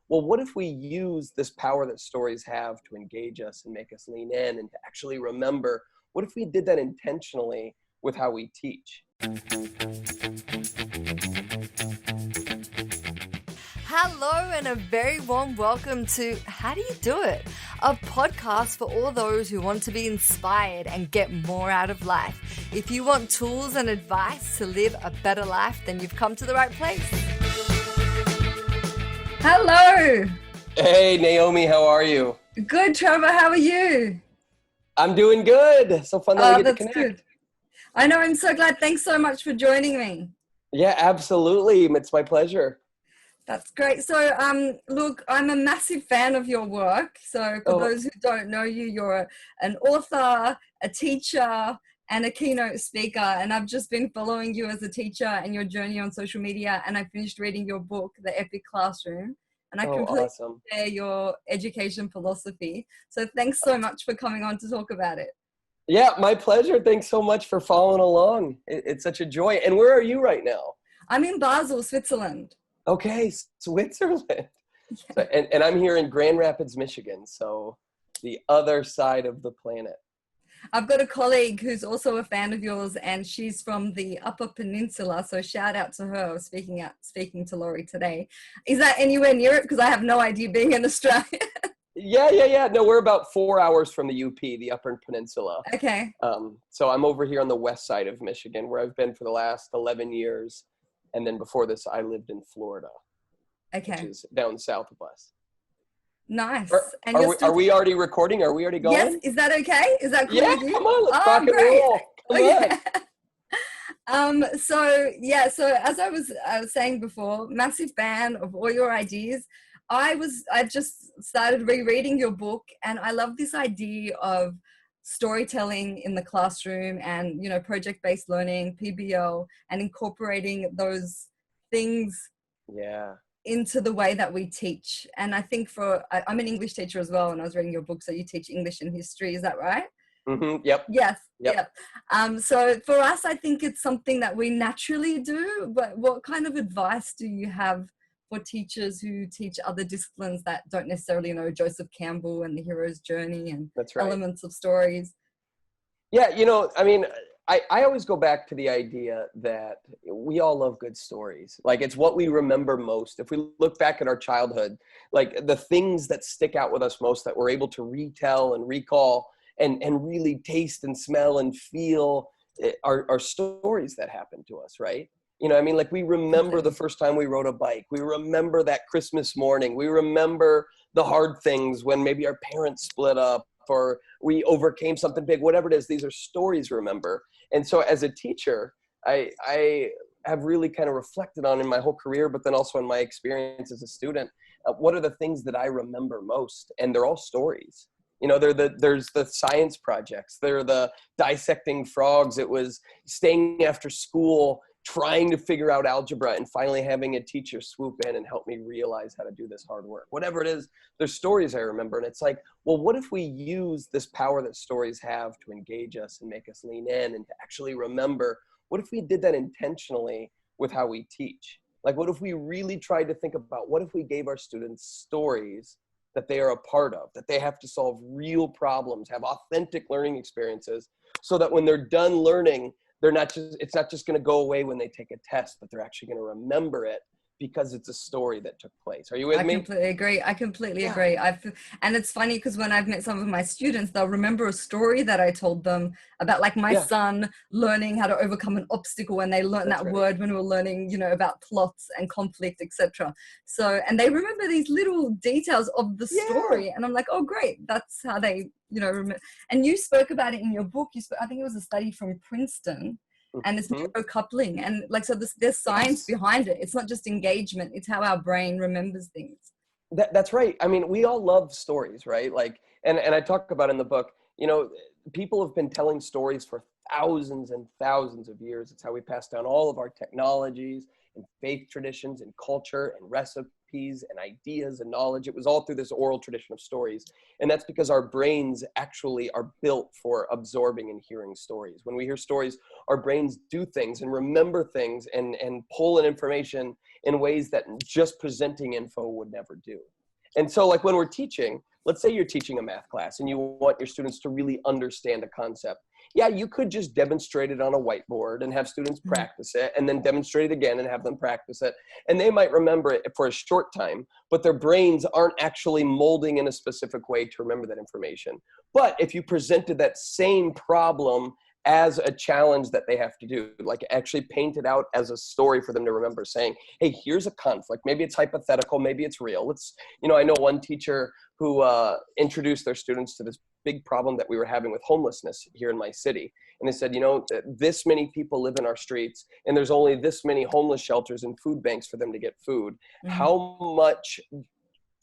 well, what if we use this power that stories have to engage us and make us lean in and to actually remember? What if we did that intentionally with how we teach? Hello and a very warm welcome to How Do You Do It? A podcast for all those who want to be inspired and get more out of life. If you want tools and advice to live a better life, then you've come to the right place. Hello. Hey, Naomi, how are you? Good, Trevor. How are you? I'm doing good. So fun that we get to connect. Good. I know. I'm so glad. Thanks so much for joining me. Yeah, absolutely. It's my pleasure. That's great. So, look, I'm a massive fan of your work. So for those who don't know you, you're an author, a teacher, and a keynote speaker. And I've just been following you as a teacher and your journey on social media. And I finished reading your book, The Epic Classroom. And I completely share your education philosophy. So thanks so much for coming on to talk about it. Yeah, my pleasure. Thanks so much for following along. It's such a joy. And where are you right now? I'm in Basel, Switzerland. Okay, Switzerland. Yeah. So, and I'm here in Grand Rapids, Michigan, so the other side of the planet. I've got a colleague who's also a fan of yours, and she's from the Upper Peninsula, so shout out to her. Speaking to Laurie today. Is that anywhere near it? Because I have no idea being in Australia. Yeah. No, we're about 4 hours from the UP, the Upper Peninsula. Okay. So I'm over here on the west side of Michigan, where I've been for the last 11 years. And then before this, I lived in Florida, which is down south of us. Nice. Are we already recording? Are we already going? Yes. Is that okay? Is that cool with you? Come on, let's rock and roll. Come on. So as I was saying before, massive fan of all your ideas. I've just started rereading your book, and I love this idea of storytelling in the classroom and, project-based learning, PBL, and incorporating those things into the way that we teach. And I think I'm an English teacher as well, and I was reading your book, so you teach English and history, is that right? Mm-hmm. Yep. Yes. Yep. So for us, I think it's something that we naturally do, but what kind of advice do you have for teachers who teach other disciplines that don't necessarily know Joseph Campbell and the hero's journey and elements of stories? Yeah, I always go back to the idea that we all love good stories. Like, it's what we remember most. If we look back at our childhood, like the things that stick out with us most that we're able to retell and recall and really taste and smell and feel are stories that happened to us, right? Like we remember the first time we rode a bike. We remember that Christmas morning. We remember the hard things when maybe our parents split up or we overcame something big, whatever it is. These are stories we remember. And so as a teacher, I have really kind of reflected on in my whole career, but then also in my experience as a student, what are the things that I remember most? And they're all stories. There's the science projects. They're the dissecting frogs. It was staying after school, trying to figure out algebra and finally having a teacher swoop in and help me realize how to do this hard work. Whatever it is, there's stories I remember. And it's like, well, what if we use this power that stories have to engage us and make us lean in and to actually remember? What if we did that intentionally with how we teach? Like, what if we really tried to think about what if we gave our students stories that they are a part of, that they have to solve real problems, have authentic learning experiences, so that when they're done learning, it's not just going to go away when they take a test, but they're actually going to remember it because it's a story that took place. Are you with me? I completely agree. And it's funny because when I've met some of my students, they'll remember a story that I told them about, like my son learning how to overcome an obstacle, and they learned word when we were learning, about plots and conflict, etc. So, and they remember these little details of the story, and I'm like, oh, great, that's how they, remember. And you spoke about it in your book. I think it was a study from Princeton. And it's coupling, and there's science behind it. It's not just engagement, it's how our brain remembers things. That's right. I mean, we all love stories, right? Like, and I talk about in the book, people have been telling stories for thousands and thousands of years. It's how we pass down all of our technologies and faith traditions and culture and recipes recipes and ideas and knowledge. It was all through this oral tradition of stories. And that's because our brains actually are built for absorbing and hearing stories. When we hear stories, our brains do things and remember things and pull in information in ways that just presenting info would never do. And so like when we're teaching, let's say you're teaching a math class and you want your students to really understand a concept. Yeah, you could just demonstrate it on a whiteboard and have students practice it and then demonstrate it again and have them practice it. And they might remember it for a short time, but their brains aren't actually molding in a specific way to remember that information. But if you presented that same problem as a challenge that they have to do, like actually paint it out as a story for them to remember, saying, hey, here's a conflict. Maybe it's hypothetical, maybe it's real. I know one teacher who introduced their students to this big problem that we were having with homelessness here in my city. And they said, this many people live in our streets and there's only this many homeless shelters and food banks for them to get food. How much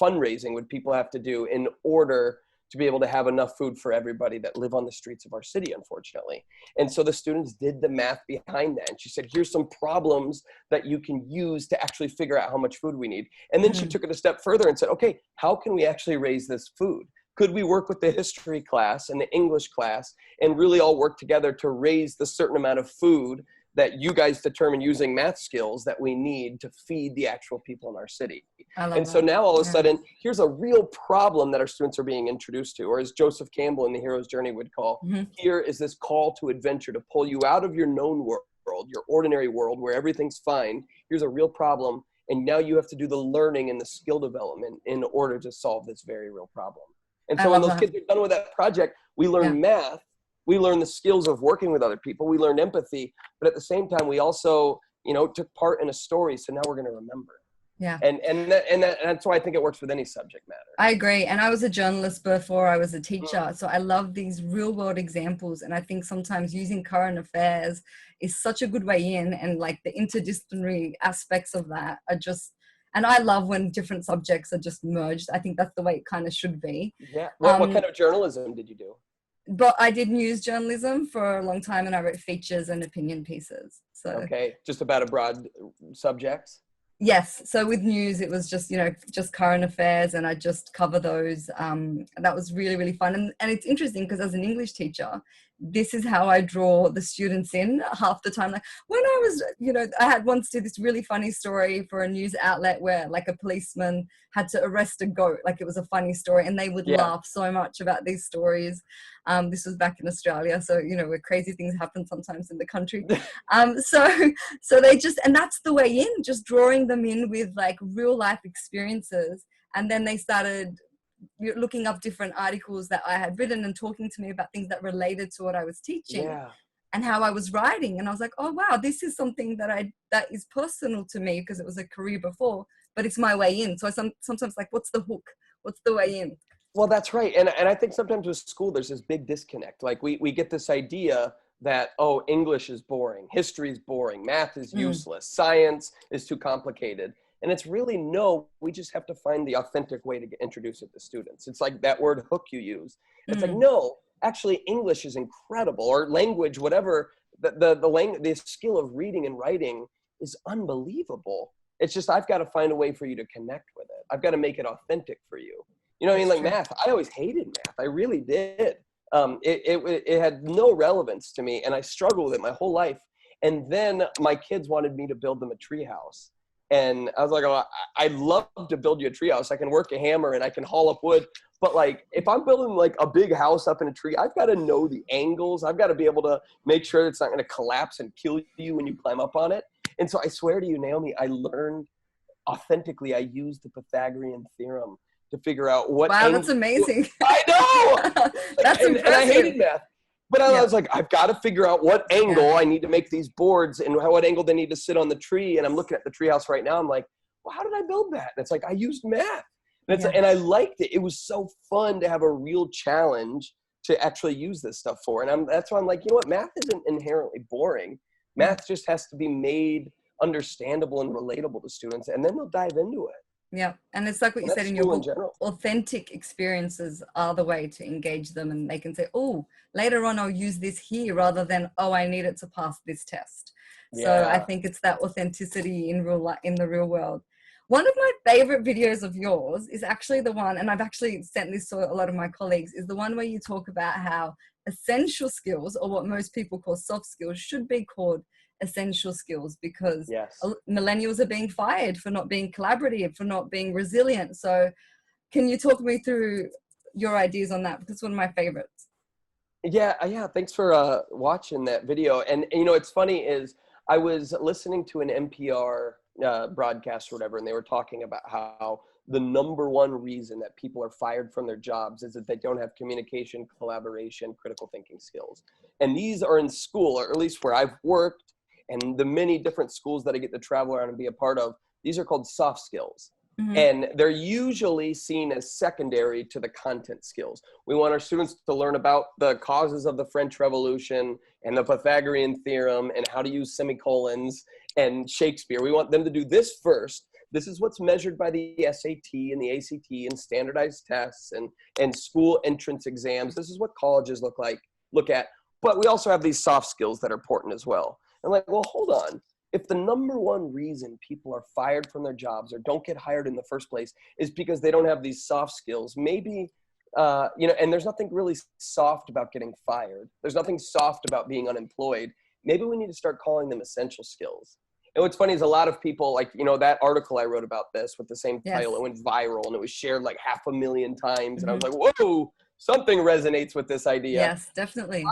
fundraising would people have to do in order to be able to have enough food for everybody that live on the streets of our city, unfortunately? And so the students did the math behind that. And she said, here's some problems that you can use to actually figure out how much food we need. And then she took it a step further and said, okay, how can we actually raise this food? Could we work with the history class and the English class and really all work together to raise the certain amount of food that you guys determine using math skills that we need to feed the actual people in our city? And so now all of a sudden, here's a real problem that our students are being introduced to, or as Joseph Campbell in The Hero's Journey would call, here is this call to adventure to pull you out of your known world, your ordinary world where everything's fine. Here's a real problem. And now you have to do the learning and the skill development in order to solve this very real problem. And so when those kids are done with that project, we learn math, we learn the skills of working with other people, we learn empathy, but at the same time, we also, took part in a story. So now we're going to remember. Yeah. And that's why I think it works with any subject matter. I agree. And I was a journalist before I was a teacher. So I love these real world examples. And I think sometimes using current affairs is such a good way in, and like the interdisciplinary aspects of that are just, and I love when different subjects are just merged. I think that's the way it kind of should be. Yeah. What kind of journalism did you do? But I did news journalism for a long time, and I wrote features and opinion pieces. So okay, just about a broad subjects. Yes. So with news, it was just, just current affairs, and I just cover those. That was really, really fun. And it's interesting because as an English teacher, this is how I draw the students in half the time. Like when I was, I had once did this really funny story for a news outlet where like a policeman had to arrest a goat. Like it was a funny story, and they would laugh so much about these stories. This was back in Australia. So, where crazy things happen sometimes in the country. So they just, and that's the way in, just drawing them in with like real life experiences. And then they started looking up different articles that I had written and talking to me about things that related to what I was teaching and how I was writing. And I was like, oh, wow, this is something that is personal to me because it was a career before, but it's my way in. So I sometimes like, what's the hook? What's the way in? Well, that's right. And I think sometimes with school, there's this big disconnect. Like we get this idea that, oh, English is boring, history is boring, math is useless, science is too complicated. And it's really no, we just have to find the authentic way to introduce it to students. It's like that word hook you use. It's like, no, actually English is incredible, or language, whatever, the skill of reading and writing is unbelievable. It's just, I've got to find a way for you to connect with it. I've got to make it authentic for you. Like math, I always hated math. I really did. It had no relevance to me, and I struggled with it my whole life. And then my kids wanted me to build them a treehouse. And I was like, oh, I'd love to build you a treehouse. I can work a hammer and I can haul up wood. But like, if I'm building like a big house up in a tree, I've got to know the angles. I've got to be able to make sure it's not going to collapse and kill you when you climb up on it. And so I swear to you, Naomi, I learned authentically. I used the Pythagorean theorem to figure out what. Wow, that's amazing. I know. That's impressive. And I hated math. But I was like, I've got to figure out what angle I need to make these boards and what angle they need to sit on the tree. And I'm looking at the treehouse right now. I'm like, well, how did I build that? And it's like, I used math. And, and I liked it. It was so fun to have a real challenge to actually use this stuff for. And that's why I'm like, math isn't inherently boring. Math just has to be made understandable and relatable to students. And then they'll dive into it. Yeah. And it's like what you said in your book, authentic experiences are the way to engage them, and they can say, oh, later on I'll use this here, rather than, oh, I need it to pass this test. So I think it's that authenticity in the real world. One of my favorite videos of yours is actually the one, and I've actually sent this to a lot of my colleagues, is the one where you talk about how essential skills, or what most people call soft skills, should be called essential skills, because Yes. millennials are being fired for not being collaborative, for not being resilient. So can you talk me through your ideas on that? Because it's one of my favorites. Yeah. Thanks for watching that video. And it's funny is I was listening to an NPR broadcast or whatever, and they were talking about how the number one reason that people are fired from their jobs is that they don't have communication, collaboration, critical thinking skills. And these are in school, or at least where I've worked, and the many different schools that I get to travel around and be a part of. These are called soft skills. Mm-hmm. And they're usually seen as secondary to the content skills. We want our students to learn about the causes of the French Revolution and the Pythagorean theorem and how to use semicolons and Shakespeare. We want them to do this first. This is what's measured by the SAT and the ACT and standardized tests and school entrance exams. This is what colleges look at. But we also have these soft skills that are important as well. I'm like, well, hold on. If the number one reason people are fired from their jobs or don't get hired in the first place is because they don't have these soft skills, maybe, and there's nothing really soft about getting fired. There's nothing soft about being unemployed. Maybe we need to start calling them essential skills. And what's funny is a lot of people, that article I wrote about this with the same title, it went viral and it was shared like 500,000 times. And I was like, whoa, something resonates with this idea. Yes, definitely.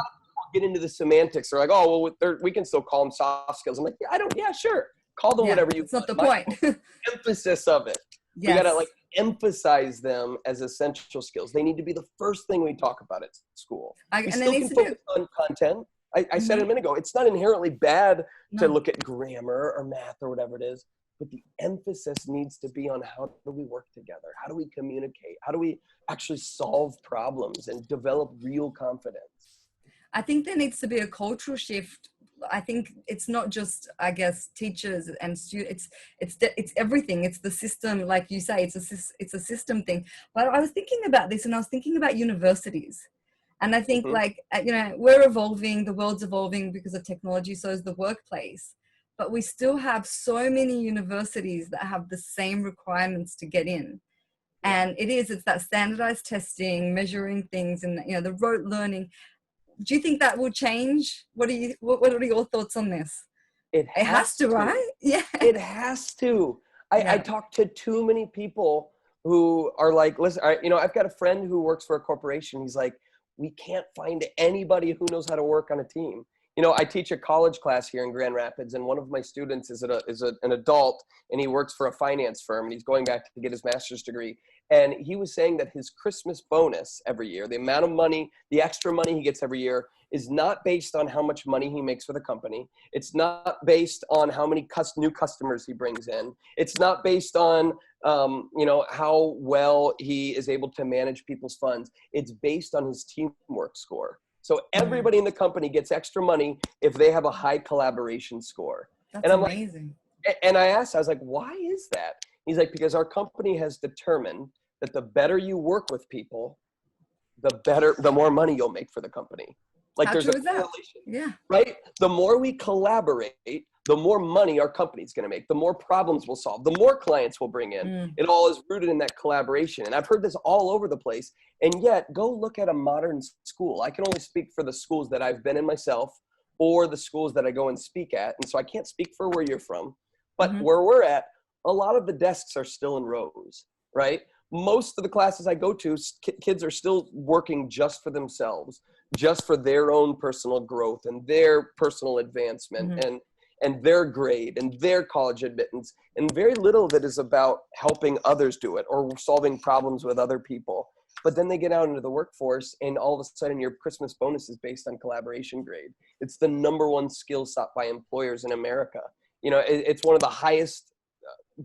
Get into the semantics. They're like, oh, well, we can still call them soft skills. I'm like, yeah, sure. Call them whatever you want. It's not the point. Emphasis of it. Yes. We got to emphasize them as essential skills. They need to be the first thing we talk about at school. We still can focus on content. I said it a minute ago, it's not inherently bad to look at grammar or math or whatever it is, but the emphasis needs to be on how do we work together? How do we communicate? How do we actually solve problems and develop real confidence? I think there needs to be a cultural shift. I think it's not just, I guess, teachers and students. It's everything. It's the system, like you say. It's a system thing. But I was thinking about this, and I was thinking about universities, and I think we're evolving. The world's evolving because of technology. So is the workplace. But we still have so many universities that have the same requirements to get in, and it's that standardized testing, measuring things, and the rote learning. Do you think that will change? What are your thoughts on this? It has to, right? Yeah. It has to. I talk to too many people who are like, listen, I've got a friend who works for a corporation. He's like, we can't find anybody who knows how to work on a team. I teach a college class here in Grand Rapids, and one of my students is an adult, and he works for a finance firm, and he's going back to get his master's degree. And he was saying that his Christmas bonus every year, the amount of money, the extra money he gets every year, is not based on how much money he makes for the company. It's not based on how many new customers he brings in. It's not based on, how well he is able to manage people's funds. It's based on his teamwork score. So everybody in the company gets extra money if they have a high collaboration score. That's amazing. And I asked, I was like, why is that? He's like, because our company has determined that the better you work with people, the more money you'll make for the company. How there's true a is that? correlation, yeah. Right? The more we collaborate, the more money our company's going to make, the more problems we'll solve, the more clients we'll bring in. It all is rooted in that collaboration. And I've heard this all over the place. And yet, go look at a modern school. I can only speak for the schools that I've been in myself or the schools that I go and speak at. And so I can't speak for where you're from. But where we're at, a lot of the desks are still in rows, right? Most of the classes I go to, kids are still working just for themselves, just for their own personal growth and their personal advancement and their grade and their college admittance. And very little of it is about helping others do it or solving problems with other people. But then they get out into the workforce, and all of a sudden your Christmas bonus is based on collaboration grade. It's the number one skill sought by employers in America. It's one of the highest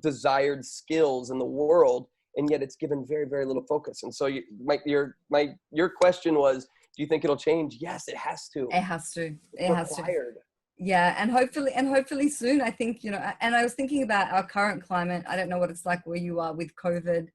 desired skills in the world, and yet it's given very, very little focus. And so your question was, do you think it'll change? Yes, it has to. It has to. It's required. Yeah, and hopefully soon. I think, and I was thinking about our current climate. I don't know what it's like where you are with COVID.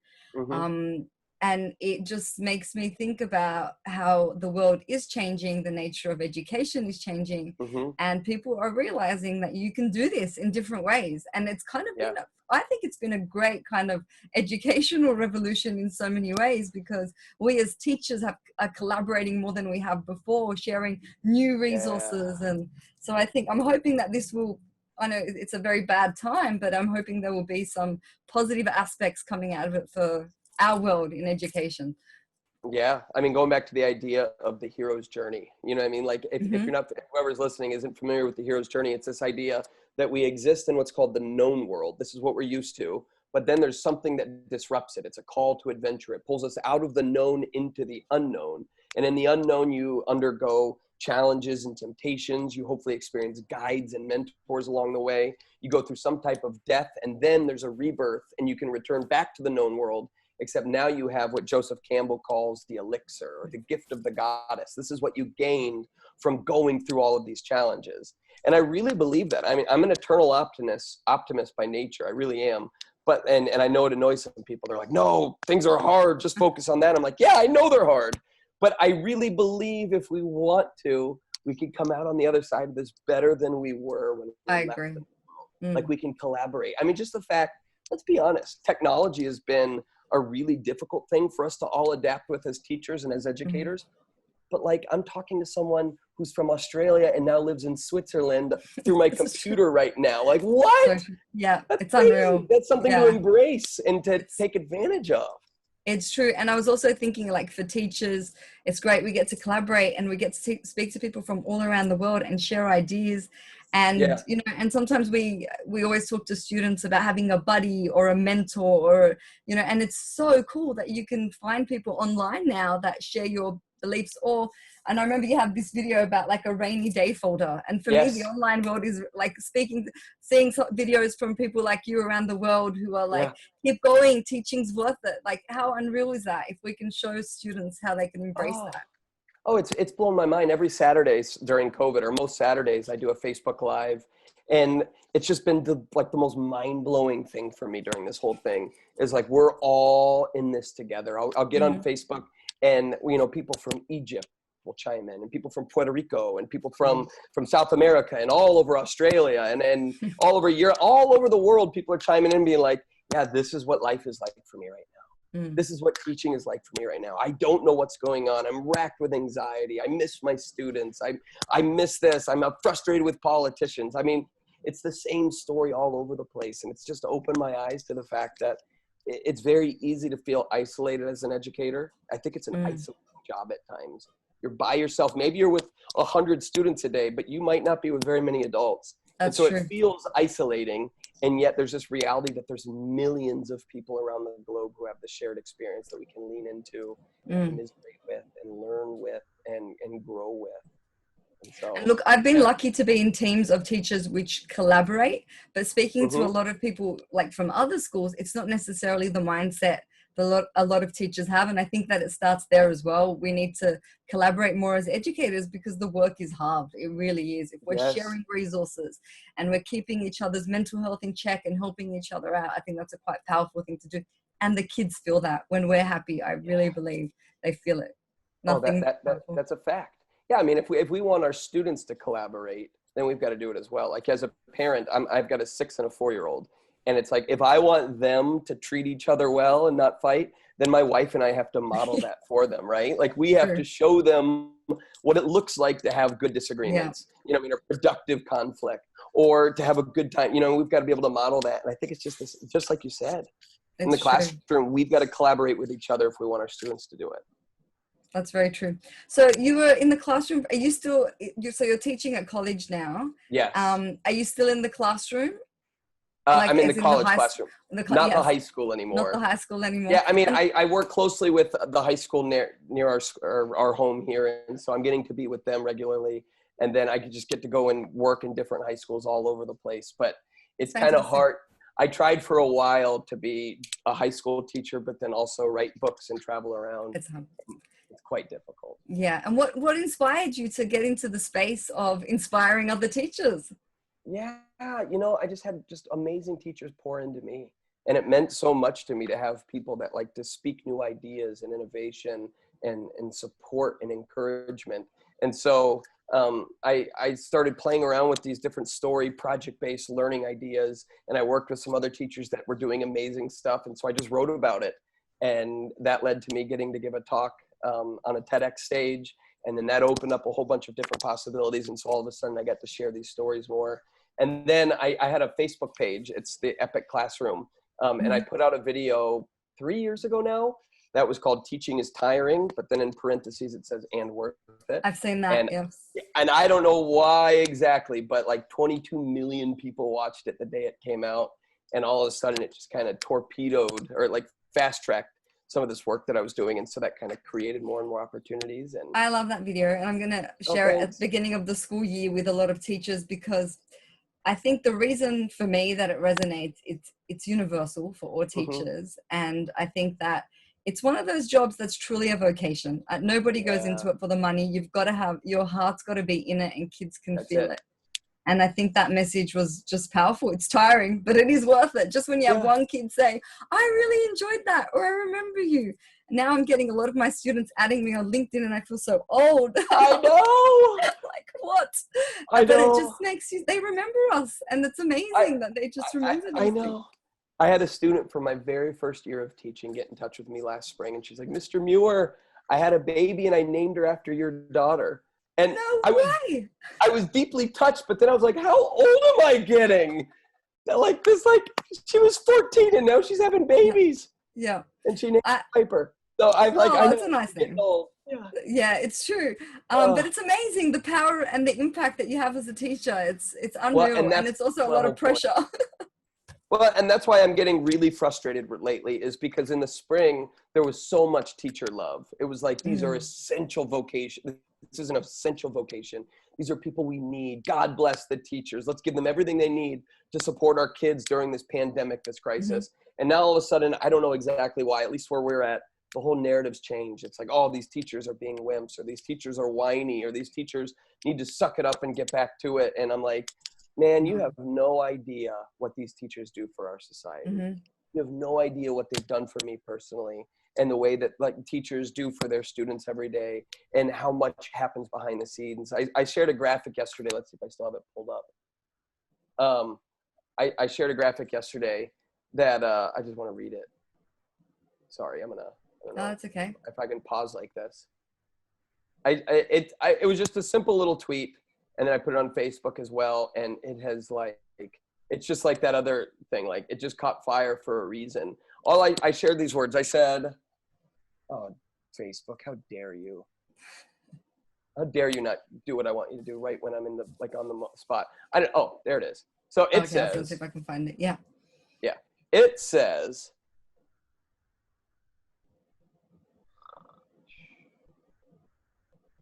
And it just makes me think about how the world is changing, the nature of education is changing, Mm-hmm. and people are realizing that you can do this in different ways. And it's kind of Yeah. been, I think it's been a great kind of educational revolution in so many ways, because we as teachers are collaborating more than we have before, sharing new resources. Yeah. And so I'm hoping that this will, I know it's a very bad time, but I'm hoping there will be some positive aspects coming out of it for our world in education. Yeah. I mean, going back to the idea of the hero's journey, you know what I mean? Like if Mm-hmm. you're not, whoever's listening isn't familiar with the hero's journey, it's this idea that we exist in what's called the known world. This is what we're used to, but then there's something that disrupts it. It's a call to adventure. It pulls us out of the known into the unknown. And in the unknown, you undergo challenges and temptations. You hopefully experience guides and mentors along the way. You go through some type of death, and then there's a rebirth, and you can return back to the known world. Except now you have what Joseph Campbell calls the elixir, or the gift of the goddess. This is what you gained from going through all of these challenges. And I really believe that. I mean, I'm an eternal optimist by nature. I really am. But, and I know it annoys some people. They're like, no, things are hard. Just focus on that. I'm like, yeah, I know they're hard. But I really believe if we want to, we can come out on the other side of this better than we were when we I left agree. them. Like we can collaborate. I mean, just the fact, let's be honest, technology has been a really difficult thing for us to all adapt with as teachers and as educators. But like, I'm talking to someone who's from Australia and now lives in Switzerland through my computer right now. Like, what? So, yeah, That's it's crazy. unreal. That's something to Yeah. embrace and to take advantage of. It's true. And I was also thinking, like, for teachers, it's great we get to collaborate and we get to speak to people from all around the world and share ideas. And Yeah. you know, and sometimes we always talk to students about having a buddy or a mentor, or you know, and it's so cool that you can find people online now that share your beliefs. Or, and I remember you have this video about like a rainy day folder, and for me the Yes. online world is like seeing videos from people like you around the world who are like, Yeah. keep going, teaching's worth it. Like, how unreal is that if we can show students how they can embrace that? Oh, it's blown my mind. Every Saturdays during COVID, or most Saturdays, I do a Facebook Live, and it's just been the most mind-blowing thing for me during this whole thing is like, we're all in this together. I'll get on Facebook, and you know, people from Egypt will chime in, and people from Puerto Rico, and people from South America, and all over Australia, and all over Europe, all over the world, people are chiming in, being like, yeah, this is what life is like for me right now. This is what teaching is like for me right now. I don't know what's going on. I'm racked with anxiety. I miss my students. I miss this. I'm frustrated with politicians. I mean, it's the same story all over the place. And it's just opened my eyes to the fact that it's very easy to feel isolated as an educator. I think it's an isolating job at times. You're by yourself. Maybe you're with 100 students a day, but you might not be with very many adults. That's and so true. It feels isolating. And yet there's this reality that there's millions of people around the globe who have the shared experience that we can lean into and commiserate with and learn with and grow with. And so, and look, I've been lucky to be in teams of teachers which collaborate, but speaking to a lot of people like from other schools, it's not necessarily the mindset that a lot of teachers have. And I think that it starts there as well. We need to collaborate more as educators because the work is hard. It really is. If we're sharing resources and we're keeping each other's mental health in check and helping each other out, I think that's a quite powerful thing to do. And the kids feel that when we're happy. I really believe they feel it. That's a fact. Yeah, I mean, if we want our students to collaborate, then we've got to do it as well. Like as a parent, I've got a 6 and a 4-year-old. And it's like, if I want them to treat each other well and not fight, then my wife and I have to model that for them, right? Like we have to show them what it looks like to have good disagreements, you know, I mean, a productive conflict, or to have a good time. You know, we've got to be able to model that. And I think it's just this, just like you said, in the classroom, we've got to collaborate with each other if we want our students to do it. That's very true. So you were in the classroom. Are you still, so you're teaching at college now? Yes. Are you still in the classroom? I'm in the college classroom, not the high school anymore. Not the high school anymore. Yeah, I mean, I work closely with the high school near our home here, and so I'm getting to be with them regularly. And then I could just get to go and work in different high schools all over the place. But it's kind of hard. I tried for a while to be a high school teacher, but then also write books and travel around. It's quite difficult. Yeah. And what inspired you to get into the space of inspiring other teachers? Yeah, you know, I just had amazing teachers pour into me. And it meant so much to me to have people that like to speak new ideas and innovation and support and encouragement. And so I started playing around with these different story project-based learning ideas, and I worked with some other teachers that were doing amazing stuff. And so I just wrote about it. And that led to me getting to give a talk on a TEDx stage. And then that opened up a whole bunch of different possibilities. And so all of a sudden I got to share these stories more. And then I had a Facebook page. It's the Epic Classroom. And I put out a video 3 years ago now that was called Teaching is Tiring, but then in parentheses it says and worth it. I've seen that, and, yes. And I don't know why exactly, but like 22 million people watched it the day it came out. And all of a sudden it just kind of torpedoed or like fast tracked some of this work that I was doing. And so that kind of created more and more opportunities. And I love that video, and I'm going to share it at the beginning of the school year with a lot of teachers, because I think the reason for me that it resonates, it's universal for all teachers. And I think that it's one of those jobs that's truly a vocation. Nobody goes into it for the money. You've got to have, your heart's got to be in it, and kids can feel it. And I think that message was just powerful. It's tiring, but it is worth it. Just when you have one kid saying, I really enjoyed that, or I remember you. Now I'm getting a lot of my students adding me on LinkedIn, and I feel so old. I know. Like, what? I know. But it just makes you, they remember us. And it's amazing that they just remember these I know. Things. I had a student from my very first year of teaching get in touch with me last spring, and she's like, Mr. Muir, I had a baby and I named her after your daughter. And no way. I was deeply touched, but then I was like, how old am I getting? Like this, like she was 14 and now she's having babies. Yeah. And she named Piper. So I'm like, I know it's a nice thing. Yeah, it's true. But it's amazing the power and the impact that you have as a teacher. It's unreal, and it's also a lot of pressure. Well, and that's why I'm getting really frustrated lately, is because in the spring, there was so much teacher love. It was like, these are essential vocation. This is an essential vocation. These are people we need. God bless the teachers. Let's give them everything they need to support our kids during this pandemic, this crisis. And now all of a sudden, I don't know exactly why, at least where we're at, the whole narrative's changed. It's like, oh, these teachers are being wimps, or these teachers are whiny, or these teachers need to suck it up and get back to it. And I'm like, man, you have no idea what these teachers do for our society. You have no idea what they've done for me personally, and the way that like teachers do for their students every day, and how much happens behind the scenes. I shared a graphic yesterday. Let's see if I still have it pulled up. I shared a graphic yesterday that I just want to read it. Sorry, I don't know that's okay. if I can pause like this. It was just a simple little tweet. And then I put it on Facebook as well. And it has like, it's just like that other thing. Like it just caught fire for a reason. I shared these words. I said, oh, Facebook, how dare you? How dare you not do what I want you to do right when I'm in the, like on the spot. Oh, there it is. So it says, let's see if I can find it. Yeah. Yeah. It says,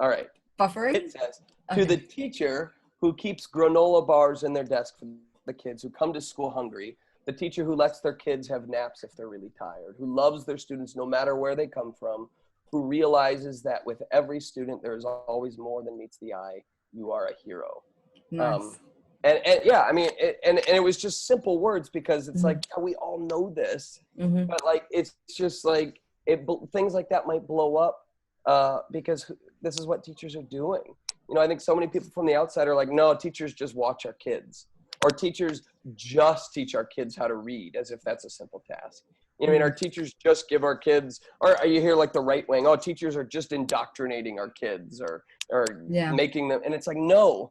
all right. Buffering? It says, to the teacher who keeps granola bars in their desk for the kids who come to school hungry, the teacher who lets their kids have naps if they're really tired, who loves their students no matter where they come from, who realizes that with every student there is always more than meets the eye, you are a hero. Nice. And yeah, I mean, it was just simple words, because it's like, we all know this, but like, it's just like, things like that might blow up because this is what teachers are doing. You know, I think so many people from the outside are like, no, teachers just watch our kids, or teachers just teach our kids how to read, as if that's a simple task. You know, I mean, our teachers just give our kids, or you hear like the right wing, oh, teachers are just indoctrinating our kids or making them. And it's like, no,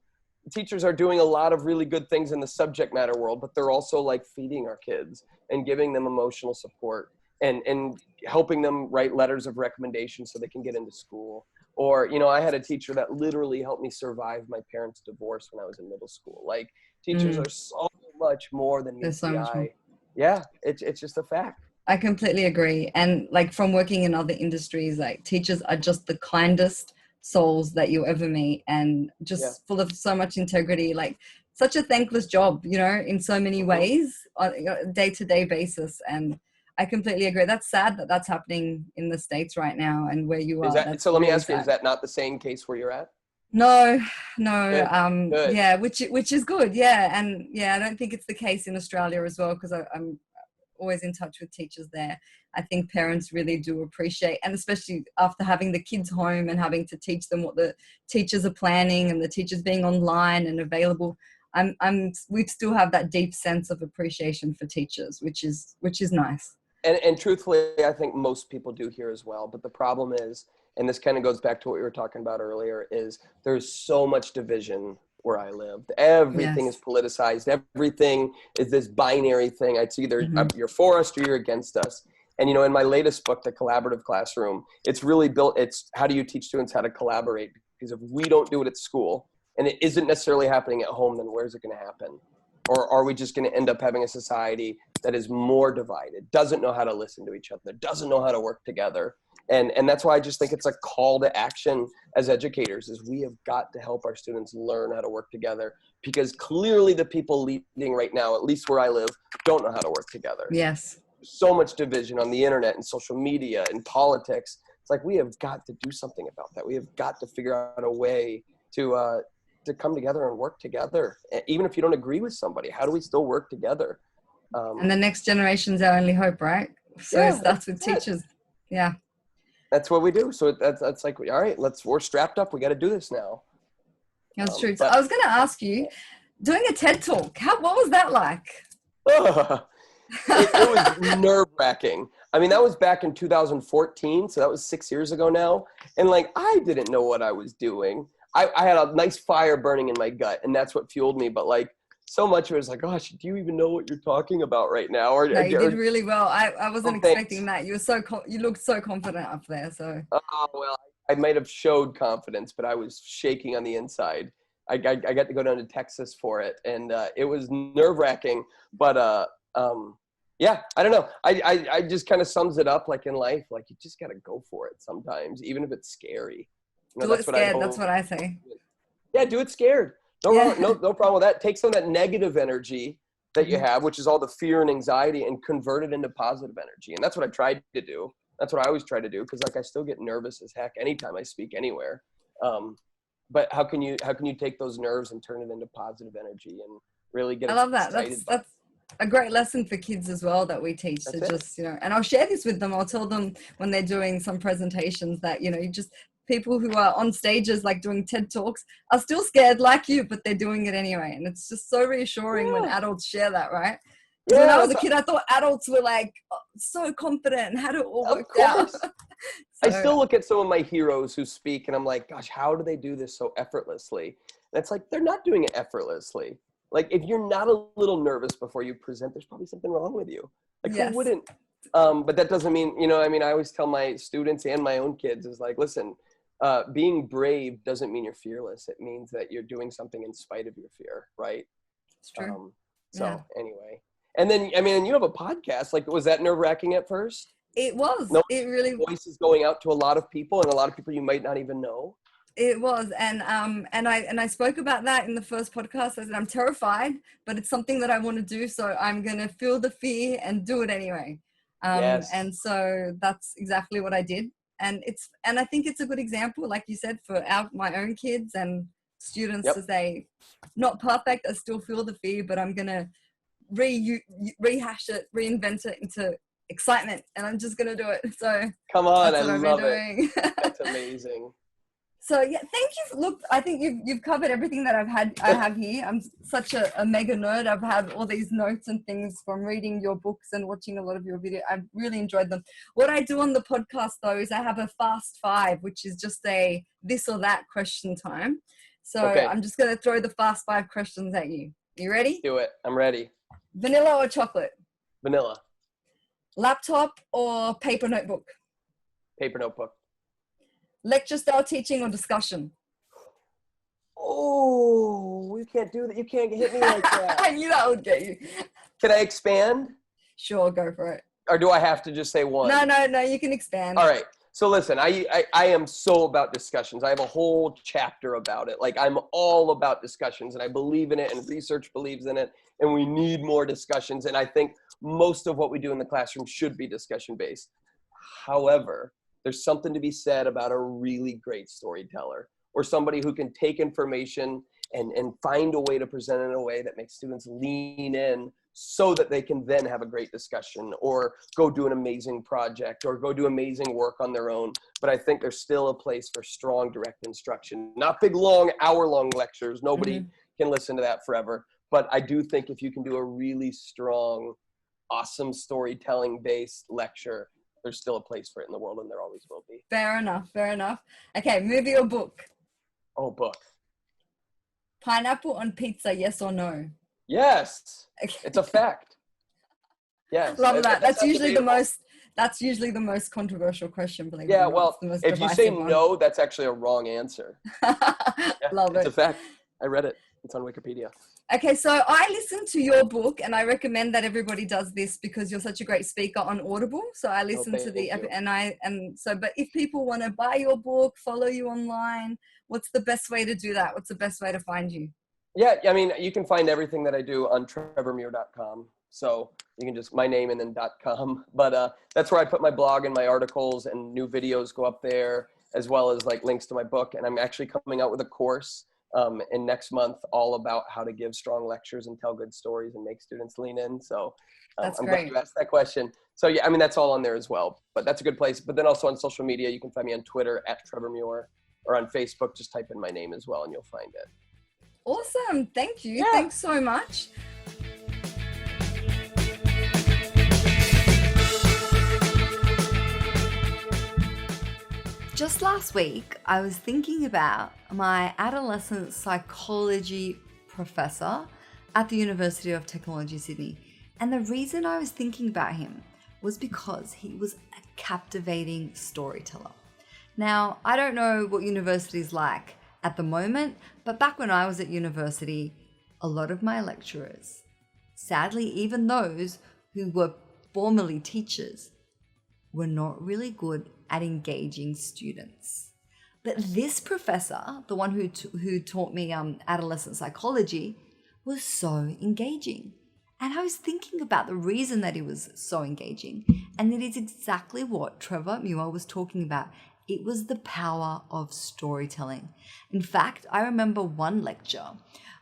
teachers are doing a lot of really good things in the subject matter world, but they're also like feeding our kids and giving them emotional support and helping them write letters of recommendation so they can get into school. Or, you know, I had a teacher that literally helped me survive my parents' divorce when I was in middle school. Like, teachers are so much more than meets the eye. Yeah, it's just a fact. I completely agree. And like, from working in other industries, like teachers are just the kindest souls that you'll ever meet, and just full of so much integrity. Like, such a thankless job, you know, in so many ways on a day-to-day basis. And I completely agree. That's sad that that's happening in the States right now, and where you are. So let me ask you, is that not the same case where you're at? No. Good. Yeah, which is good. Yeah. And yeah, I don't think it's the case in Australia as well, because always in touch with teachers there. I think parents really do appreciate, and especially after having the kids home and having to teach them what the teachers are planning and the teachers being online and available. We still have that deep sense of appreciation for teachers, which is nice. And truthfully, I think most people do here as well. But the problem is, and this kind of goes back to what we were talking about earlier, is there's so much division where I lived. Everything is politicized. Everything is this binary thing. It's either you're for us or you're against us. And, in my latest book, The Collaborative Classroom, it's really built, it's how do you teach students how to collaborate? Because if we don't do it at school and it isn't necessarily happening at home, then where's it going to happen? Or are we just going to end up having a society that is more divided, doesn't know how to listen to each other, doesn't know how to work together? And that's why I just think it's a call to action as educators, is we have got to help our students learn how to work together, because clearly the people leading right now, at least where I live, don't know how to work together. Yes. So much division on the internet and social media and politics. It's like, we have got to do something about that. We have got to figure out a way to come together and work together. Even if you don't agree with somebody, how do we still work together? And the next generation's our only hope, right? So it starts with teachers. Yeah. That's what we do. So that's like, all right, we're strapped up. We got to do this now. That's true. So I was going to ask you, doing a TED Talk, what was that like? It was nerve-wracking. I mean, that was back in 2014, so that was 6 years ago now. And I didn't know what I was doing. I had a nice fire burning in my gut, and that's what fueled me. But so much of it was like, gosh, do you even know what you're talking about right now? No, you did really well. I wasn't expecting that. You looked so confident up there. So. Oh, well, I might have showed confidence, but I was shaking on the inside. I got to go down to Texas for it, and it was nerve-wracking. But yeah, I don't know. I just kind of sums it up in life. You just got to go for it sometimes, even if it's scary. Do it scared. That's what I say. Yeah, do it scared. No problem with that. Take some of that negative energy that you have, which is all the fear and anxiety, and convert it into positive energy. And that's what I tried to do. That's what I always try to do, because I still get nervous as heck anytime I speak anywhere. But how can you take those nerves and turn it into positive energy and really get? I love that. That's a great lesson for kids as well that we teach. That's to just and I'll share this with them. I'll tell them when they're doing some presentations that you just. People who are on stages doing TED Talks are still scared like you, but they're doing it anyway. And it's just so reassuring when adults share that, right? Yeah, when I was a kid, I thought adults were so confident and had it all worked out. I still look at some of my heroes who speak and I'm like, gosh, how do they do this so effortlessly? And it's they're not doing it effortlessly. If you're not a little nervous before you present, there's probably something wrong with you. Who wouldn't? But that doesn't mean, I always tell my students and my own kids is listen, being brave doesn't mean you're fearless. It means that you're doing something in spite of your fear, right? It's true. Anyway, and then you have a podcast. Was that nerve-wracking at first? It was. It really. Voices going out to a lot of people, and a lot of people you might not even know. It was, and I spoke about that in the first podcast. I said I'm terrified, but it's something that I want to do, so I'm gonna feel the fear and do it anyway. Yes. And so that's exactly what I did. And I think it's a good example, like you said, for my own kids and students to say, not perfect, I still feel the fear, but I'm going to rehash it, reinvent it into excitement, and I'm just going to do it. So come on, I love it. That's amazing. So yeah, thank you. Look, I think you've covered everything that I have here. I'm such a mega nerd. I've had all these notes and things from reading your books and watching a lot of your video. I've really enjoyed them. What I do on the podcast though is I have a fast 5, which is just a this or that question time. So I'm just going to throw the fast 5 questions at you. You ready? Do it. I'm ready. Vanilla or chocolate? Vanilla. Laptop or paper notebook? Paper notebook. Lecture style teaching or discussion? Oh, we can't do that. You can't hit me like that. I knew that would get you. Can I expand? Sure, go for it. Or do I have to just say one? No, you can expand. All right. So listen, I am so about discussions. I have a whole chapter about it. I'm all about discussions, and I believe in it, and research believes in it, and we need more discussions. And I think most of what we do in the classroom should be discussion-based. However, there's something to be said about a really great storyteller, or somebody who can take information and find a way to present it in a way that makes students lean in so that they can then have a great discussion or go do an amazing project or go do amazing work on their own. But I think there's still a place for strong direct instruction, not big, long, hour-long lectures. Nobody can listen to that forever. But I do think if you can do a really strong, awesome storytelling-based lecture, there's still a place for it in the world, and there always will be. Fair enough, fair enough. Okay, movie or book? Oh, book. Pineapple on pizza, yes or no? Yes, Okay. it's a fact. Yes. Love that. That's usually debatable. the most controversial question, believe it Yeah, or not. well, It's the most if you say divisive one. no, that's actually a wrong answer. Yeah, Love it's it. a fact. I read it. It's on Wikipedia. Okay, so I listened to your book, and I recommend that everybody does this because you're such a great speaker on Audible. So I listened to the you. but if people want to buy your book, follow you online, what's the best way to do that? What's the best way to find you? Yeah, I mean, you can find everything that I do on trevormuir.com. So you can just my name and then .com. But that's where I put my blog and my articles, and new videos go up there, as well as like links to my book. And I'm actually coming out with a course in next month all about how to give strong lectures and tell good stories and make students lean in. So That's I'm great. glad you asked that question. So yeah, I mean, that's all on there as well. But that's a good place. But then also on social media, you can find me on Twitter @TrevorMuir, or on Facebook, just type in my name as well and you'll find it. Awesome. Thank you. Yeah. Thanks so much. Just last week, I was thinking about my adolescent psychology professor at the University of Technology, Sydney. And the reason I was thinking about him was because he was a captivating storyteller. Now, I don't know what university is like at the moment, but back when I was at university, a lot of my lecturers, sadly even those who were formerly teachers, were not really good at engaging students. But this professor, the one who taught me adolescent psychology, was so engaging. And I was thinking about the reason that he was so engaging, and it is exactly what Trevor Muir was talking about. It was the power of storytelling. In fact, I remember one lecture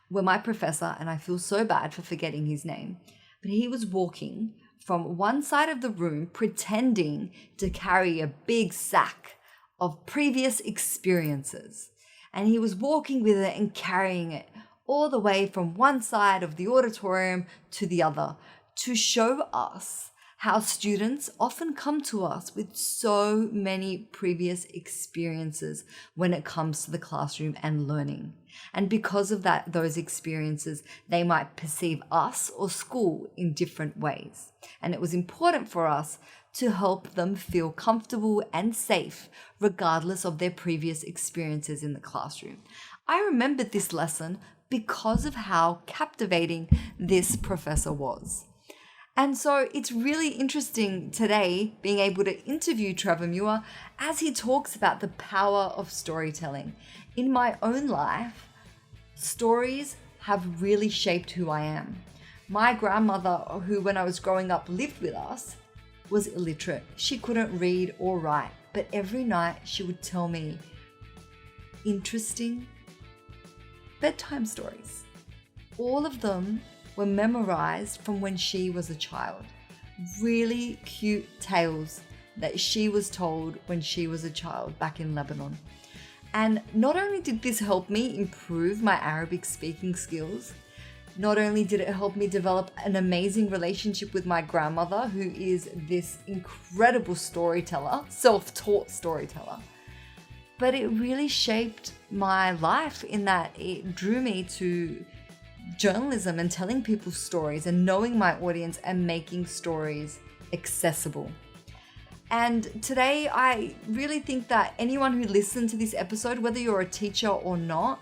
where my professor, and I feel so bad for forgetting his name, but he was walking from one side of the room pretending to carry a big sack of previous experiences. And he was walking with it and carrying it all the way from one side of the auditorium to the other to show us how students often come to us with so many previous experiences when it comes to the classroom and learning. And because of that, those experiences, they might perceive us or school in different ways. And it was important for us to help them feel comfortable and safe, regardless of their previous experiences in the classroom. I remembered this lesson because of how captivating this professor was. And so it's really interesting today being able to interview Trevor Muir as he talks about the power of storytelling. In my own life, stories have really shaped who I am. My grandmother, who when I was growing up lived with us, was illiterate. She couldn't read or write, but every night she would tell me interesting bedtime stories. All of them were memorized from when she was a child. Really cute tales that she was told when she was a child back in Lebanon. And not only did this help me improve my Arabic speaking skills, not only did it help me develop an amazing relationship with my grandmother, who is this incredible storyteller, self-taught storyteller, but it really shaped my life in that it drew me to journalism and telling people stories and knowing my audience and making stories accessible. And today I really think that anyone who listened to this episode, whether you're a teacher or not,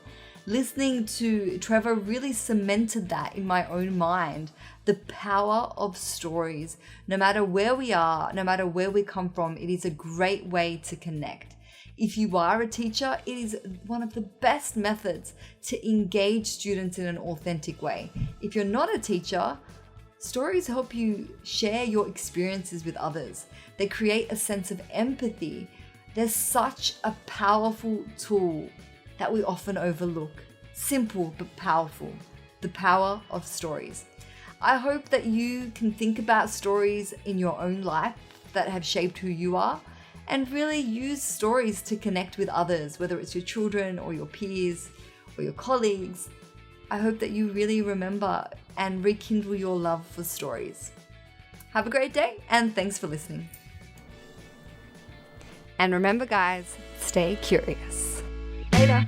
listening to Trevor really cemented that in my own mind, the power of stories. No matter where we are, no matter where we come from, it is a great way to connect. If you are a teacher, it is one of the best methods to engage students in an authentic way. If you're not a teacher, stories help you share your experiences with others. They create a sense of empathy. They're such a powerful tool that we often overlook. Simple but powerful. The power of stories. I hope that you can think about stories in your own life that have shaped who you are, and really use stories to connect with others, whether it's your children or your peers or your colleagues. I hope that you really remember and rekindle your love for stories. Have a great day, and thanks for listening. And remember, guys, stay curious. Later.